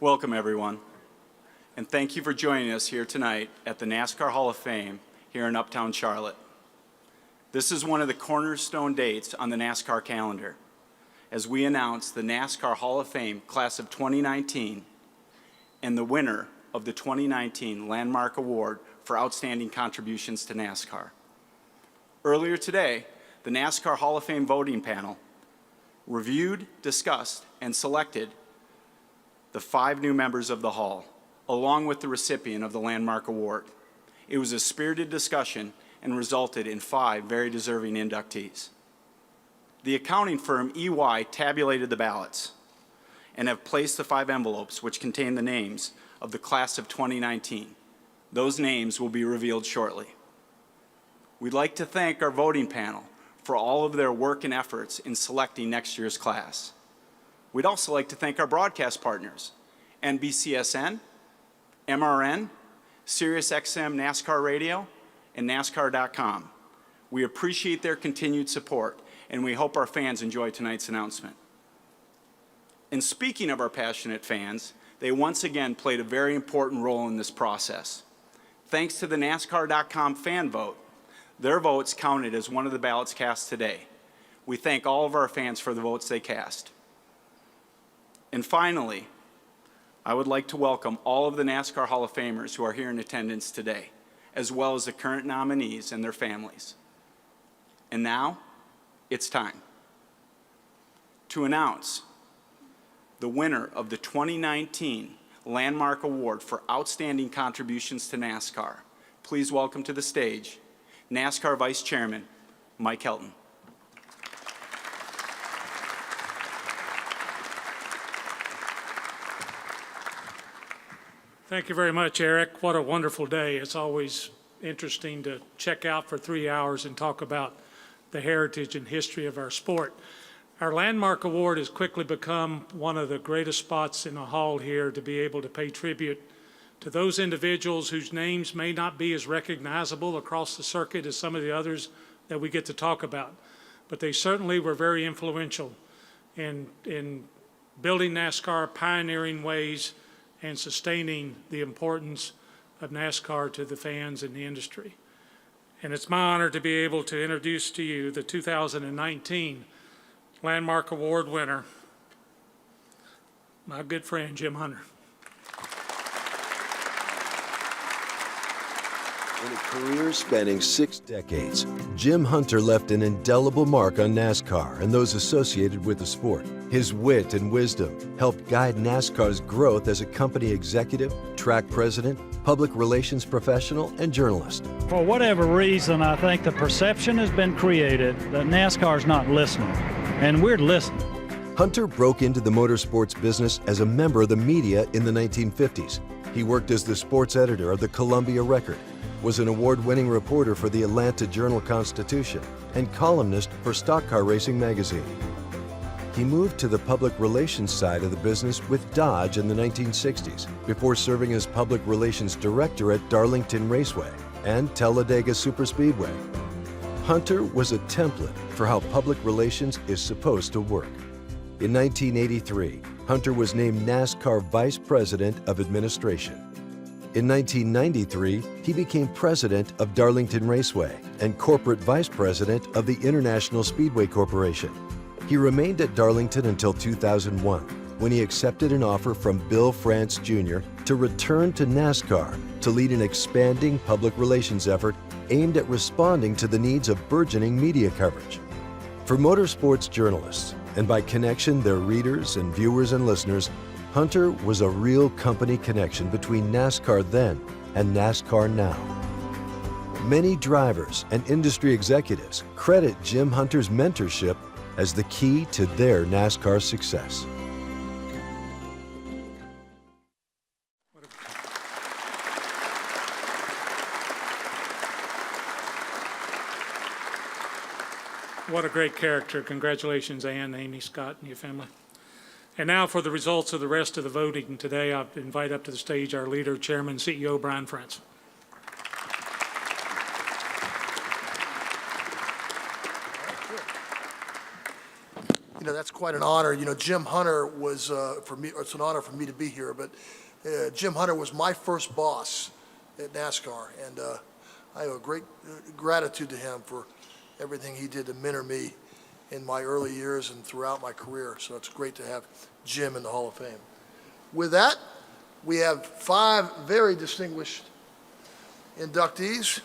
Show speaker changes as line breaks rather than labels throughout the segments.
Welcome, everyone, and thank you for joining us here tonight at the NASCAR Hall of Fame here in Uptown Charlotte. This is one of the cornerstone dates on the NASCAR calendar as we announce the NASCAR Hall of Fame Class of 2019 and the winner of the 2019 Landmark Award for Outstanding Contributions to NASCAR. Earlier today, the NASCAR Hall of Fame voting panel reviewed, discussed, and selected the 5 new members of the Hall, along with the recipient of the Landmark Award. It was a spirited discussion and resulted in 5 very deserving inductees. The accounting firm EY tabulated the ballots and have placed the 5 envelopes which contain the names of the Class of 2019. Those names will be revealed shortly. We'd like to thank our voting panel for all of their work and efforts in selecting next year's class. We'd also like to thank our broadcast partners, NBCSN, MRN, SiriusXM NASCAR Radio, and NASCAR.com. We appreciate their continued support, and we hope our fans enjoy tonight's announcement. And speaking of our passionate fans, they once again played a very important role in this process. Thanks to the NASCAR.com fan vote, their votes counted as one of the ballots cast today. We thank all of our fans for the votes they cast. And finally, I would like to welcome all of the NASCAR Hall of Famers who are here in attendance today, as well as the current nominees and their families. And now, it's time to announce the winner of the 2019 Landmark Award for Outstanding Contributions to NASCAR. Please welcome to the stage NASCAR Vice Chairman Mike Helton.
Thank you very much, Eric. What a wonderful day. It's always interesting to check out for 3 hours and talk about the heritage and history of our sport. Our Landmark Award has quickly become one of the greatest spots in the hall here to be able to pay tribute to those individuals whose names may not be as recognizable across the circuit as some of the others that we get to talk about. But they certainly were very influential in building NASCAR, pioneering ways, and sustaining the importance of NASCAR to the fans and the industry. And it's my honor to be able to introduce to you the 2019 Landmark Award winner, my good friend, Jim Hunter.
In a career spanning 6 decades, Jim Hunter left an indelible mark on NASCAR and those associated with the sport. His wit and wisdom helped guide NASCAR's growth as a company executive, track president, public relations professional, and journalist.
For whatever reason, I think the perception has been created that NASCAR's not listening, and we're listening.
Hunter broke into the motorsports business as a member of the media in the 1950s. He worked as the sports editor of the Columbia Record, was an award-winning reporter for the Atlanta Journal-Constitution, and columnist for Stock Car Racing magazine. He moved to the public relations side of the business with Dodge in the 1960s, before serving as public relations director at Darlington Raceway and Talladega Superspeedway. Hunter was a template for how public relations is supposed to work. In 1983, Hunter was named NASCAR Vice President of Administration. In 1993, he became president of Darlington Raceway and corporate vice president of the International Speedway Corporation. He remained at Darlington until 2001, when he accepted an offer from Bill France Jr. to return to NASCAR to lead an expanding public relations effort aimed at responding to the needs of burgeoning media coverage. For motorsports journalists, and by connection their readers and viewers and listeners, Hunter was a real company connection between NASCAR then and NASCAR now. Many drivers and industry executives credit Jim Hunter's mentorship as the key to their NASCAR success.
What a great character. Congratulations, Ann, Amy, Scott, and your family. And now for the results of the rest of the voting today, I invite up to the stage our leader, Chairman, CEO Brian France.
that's quite an honor. Jim Hunter was, for me, it's an honor for me to be here, but Jim Hunter was my first boss at NASCAR, and I have a great gratitude to him for everything he did to mentor me in my early years and throughout my career. So it's great to have Jim in the Hall of Fame. With that, we have 5 very distinguished inductees.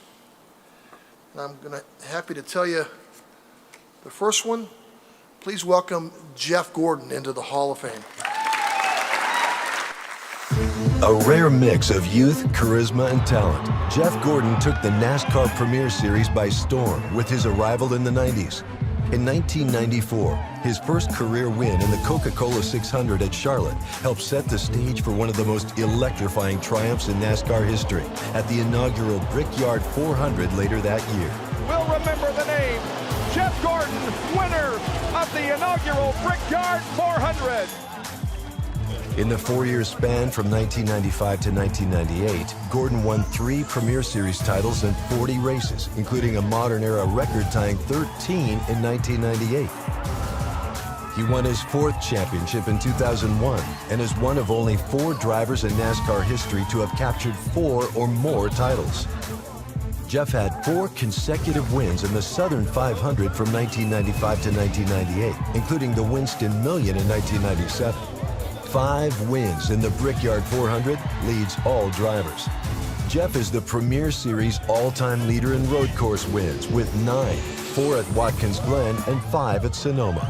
And I'm happy to tell you the first one. Please welcome Jeff Gordon into the Hall of Fame.
A rare mix of youth, charisma, and talent, Jeff Gordon took the NASCAR Premier Series by storm with his arrival in the 90s. In 1994, his first career win in the Coca-Cola 600 at Charlotte helped set the stage for one of the most electrifying triumphs in NASCAR history at the inaugural Brickyard 400 later that year.
We'll remember the name, Jeff Gordon, winner of the inaugural Brickyard 400.
In the 4-year span from 1995 to 1998, Gordon won 3 Premier Series titles and 40 races, including a modern-era record-tying 13 in 1998. He won his 4th championship in 2001 and is one of only 4 drivers in NASCAR history to have captured 4 or more titles. Jeff had 4 consecutive wins in the Southern 500 from 1995 to 1998, including the Winston Million in 1997. 5 wins in the Brickyard 400 leads all drivers. Jeff is the Premier Series all-time leader in road course wins with 9, 4 at Watkins Glen and 5 at Sonoma.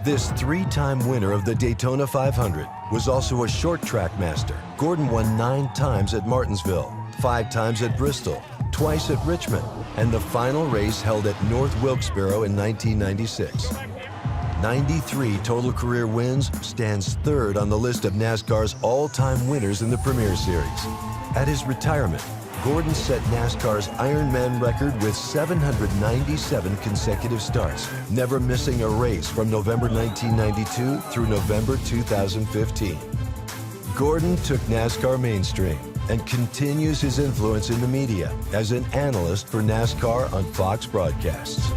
This 3-time winner of the Daytona 500 was also a short track master. Gordon won 9 times at Martinsville, 5 times at Bristol, twice at Richmond, and the final race held at North Wilkesboro in 1996. 93 total career wins, stands 3rd on the list of NASCAR's all-time winners in the Premier Series. At his retirement, Gordon set NASCAR's Ironman record with 797 consecutive starts, never missing a race from November 1992 through November 2015. Gordon took NASCAR mainstream and continues his influence in the media as an analyst for NASCAR on Fox broadcasts.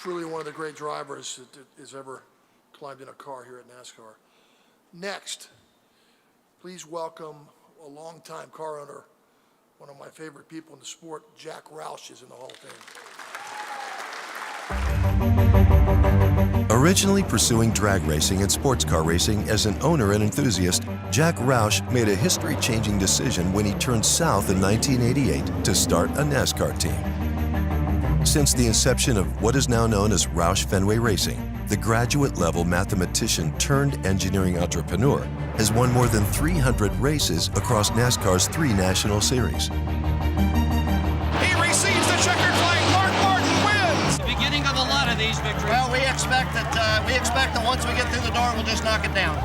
Truly one of the great drivers that has ever climbed in a car here at NASCAR. Next, please welcome a longtime car owner, one of my favorite people in the sport, Jack Roush is in the Hall of Fame.
Originally pursuing drag racing and sports car racing as an owner and enthusiast, Jack Roush made a history-changing decision when he turned south in 1988 to start a NASCAR team. Since the inception of what is now known as Roush Fenway Racing, the graduate-level mathematician turned engineering entrepreneur has won more than 300 races across NASCAR's 3 national series.
He receives the checkered flag. Mark Martin wins.
The beginning of a lot of these victories.
Well, we expect that once we get through the door, we'll just knock it down.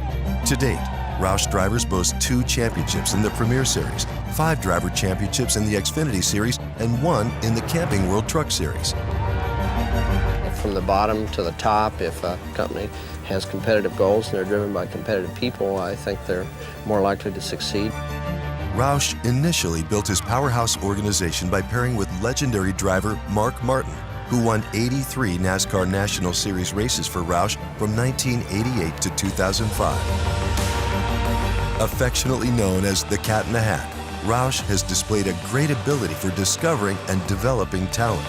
To date, Roush drivers boast 2 championships in the Premier Series, 5 driver championships in the Xfinity Series, and 1 in the Camping World Truck Series.
From the bottom to the top, if a company has competitive goals and they're driven by competitive people, I think they're more likely to succeed.
Roush initially built his powerhouse organization by pairing with legendary driver Mark Martin, who won 83 NASCAR National Series races for Roush from 1988 to 2005. Affectionately known as the Cat in the Hat, Roush has displayed a great ability for discovering and developing talent.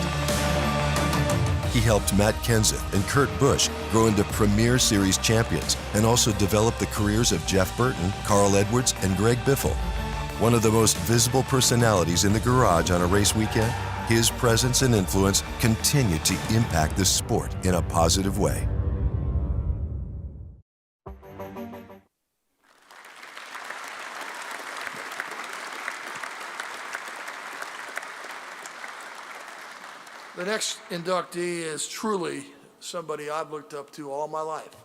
He helped Matt Kenseth and Kurt Busch grow into Premier Series champions and also develop the careers of Jeff Burton, Carl Edwards, and Greg Biffle. One of the most visible personalities in the garage on a race weekend, his presence and influence continue to impact the sport in a positive way.
The next inductee is truly somebody I've looked up to all my life.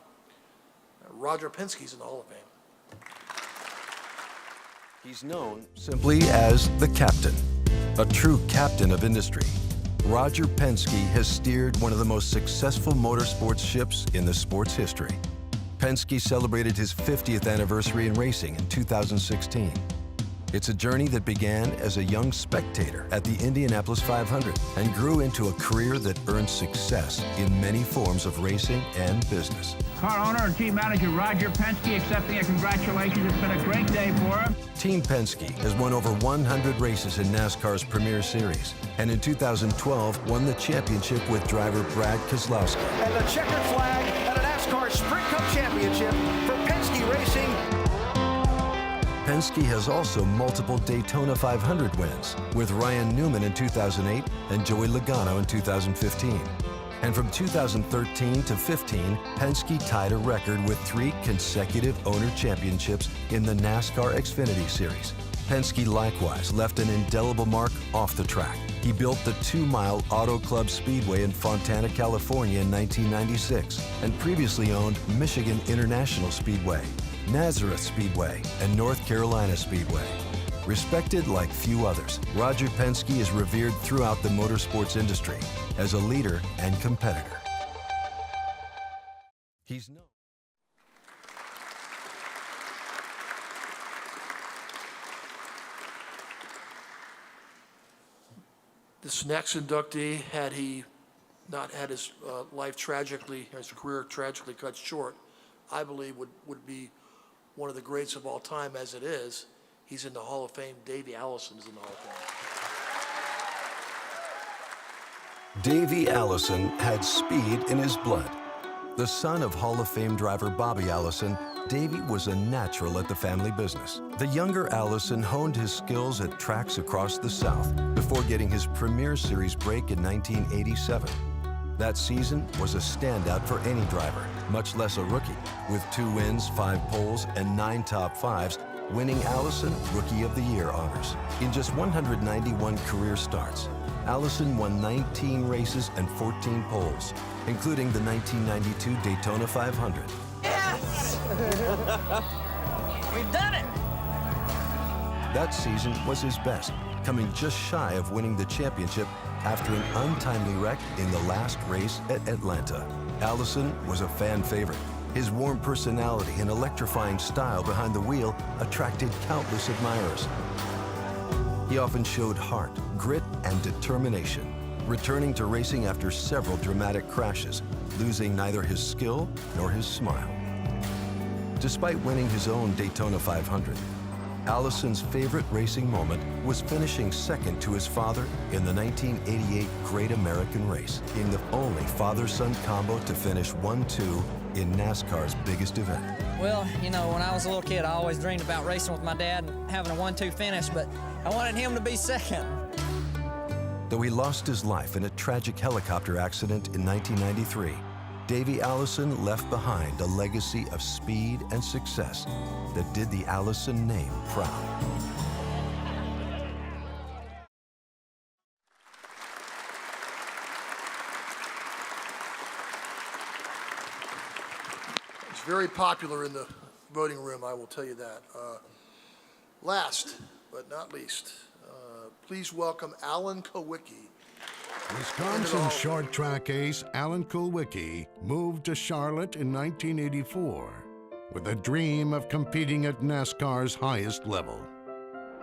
Roger Penske's in the Hall of Fame.
He's known simply as the Captain, a true captain of industry. Roger Penske has steered one of the most successful motorsports ships in the sport's history. Penske celebrated his 50th anniversary in racing in 2016. It's a journey that began as a young spectator at the Indianapolis 500 and grew into a career that earned success in many forms of racing and business.
Car owner and team manager Roger Penske accepting a congratulations. It's been a great day for him.
Team Penske has won over 100 races in NASCAR's Premier Series, and in 2012 won the championship with driver Brad Keselowski.
And the checkered flag at a NASCAR Sprint Cup Championship for Penske Racing.
Penske has also multiple Daytona 500 wins, with Ryan Newman in 2008 and Joey Logano in 2015. And from 2013 to 15, Penske tied a record with 3 consecutive owner championships in the NASCAR Xfinity Series. Penske likewise left an indelible mark off the track. He built the 2-mile Auto Club Speedway in Fontana, California in 1996, and previously owned Michigan International Speedway, Nazareth Speedway, and North Carolina Speedway. Respected like few others, Roger Penske is revered throughout the motorsports industry as a leader and competitor. He's known.
This next inductee, had he not had his his career tragically cut short, I believe would be one of the greats of all time as it is. He's in the Hall of Fame. Davey Allison is in the Hall of Fame.
Davey Allison had speed in his blood. The son of Hall of Fame driver Bobby Allison, Davey was a natural at the family business. The younger Allison honed his skills at tracks across the South before getting his Premier Series break in 1987. That season was a standout for any driver, much less a rookie, with 2 wins, 5 poles, and 9 top 5s, winning Allison Rookie of the Year honors. In just 191 career starts, Allison won 19 races and 14 poles, including the 1992 Daytona 500.
Yes! We've done it!
That season was his best, coming just shy of winning the championship after an untimely wreck in the last race at Atlanta. Allison was a fan favorite. His warm personality and electrifying style behind the wheel attracted countless admirers. He often showed heart, grit, and determination, returning to racing after several dramatic crashes, losing neither his skill nor his smile. Despite winning his own Daytona 500, Allison's favorite racing moment was finishing second to his father in the 1988 Great American Race, in the only father-son combo to finish 1-2 in NASCAR's biggest event.
Well, you know, when I was a little kid, I always dreamed about racing with my dad and having a 1-2 finish, but I wanted him to be second.
Though he lost his life in a tragic helicopter accident in 1993, Davey Allison left behind a legacy of speed and success that did the Allison name proud.
He's very popular in the voting room, I will tell you that. Last but not least, please welcome Alan Kulwicki.
Wisconsin short track ace Alan Kulwicki moved to Charlotte in 1984 with a dream of competing at NASCAR's highest level.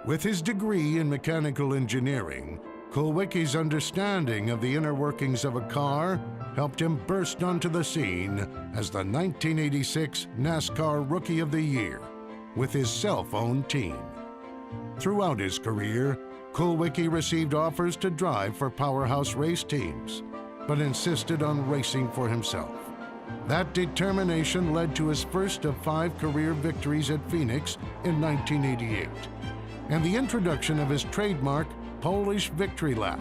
With his degree in mechanical engineering, Kulwicki's understanding of the inner workings of a car helped him burst onto the scene as the 1986 NASCAR Rookie of the Year with his self-owned team. Throughout his career, Kulwicki received offers to drive for powerhouse race teams, but insisted on racing for himself. That determination led to his first of 5 career victories at Phoenix in 1988, and the introduction of his trademark Polish Victory Lap,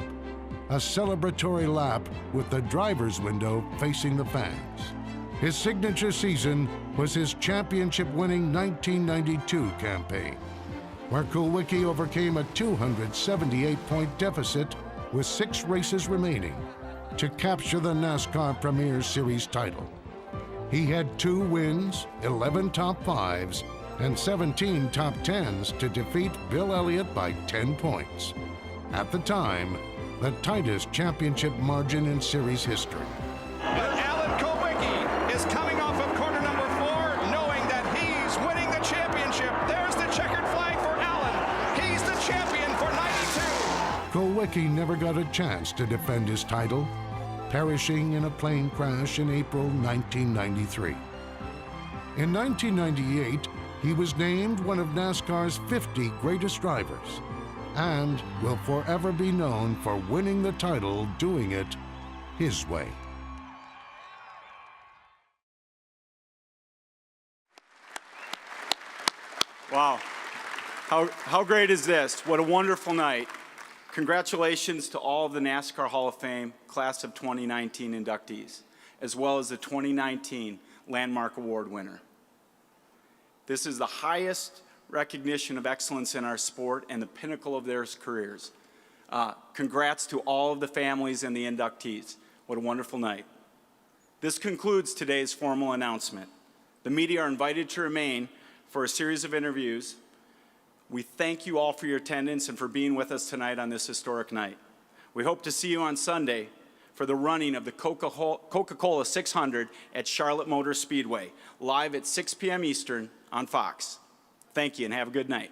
a celebratory lap with the driver's window facing the fans. His signature season was his championship-winning 1992 campaign, where Kulwicki overcame a 278-point deficit with 6 races remaining to capture the NASCAR Premier Series title. He had 2 wins, 11 top 5s, and 17 top 10s to defeat Bill Elliott by 10 points. At the time, the tightest championship margin in series history.
Alan Kulwicki is coming off of corner number 4. champion for 92.
Kulwicki never got a chance to defend his title, perishing in a plane crash in April 1993. In 1998, he was named one of NASCAR's 50 greatest drivers and will forever be known for winning the title doing it his way.
Wow. How great is this? What a wonderful night. Congratulations to all of the NASCAR Hall of Fame Class of 2019 inductees, as well as the 2019 Landmark Award winner. This is the highest recognition of excellence in our sport and the pinnacle of their careers. Congrats to all of the families and the inductees. What a wonderful night. This concludes today's formal announcement. The media are invited to remain for a series of interviews. We thank you all for your attendance and for being with us tonight on this historic night. We hope to see you on Sunday for the running of the Coca-Cola 600 at Charlotte Motor Speedway, live at 6 p.m. Eastern on Fox. Thank you and have a good night.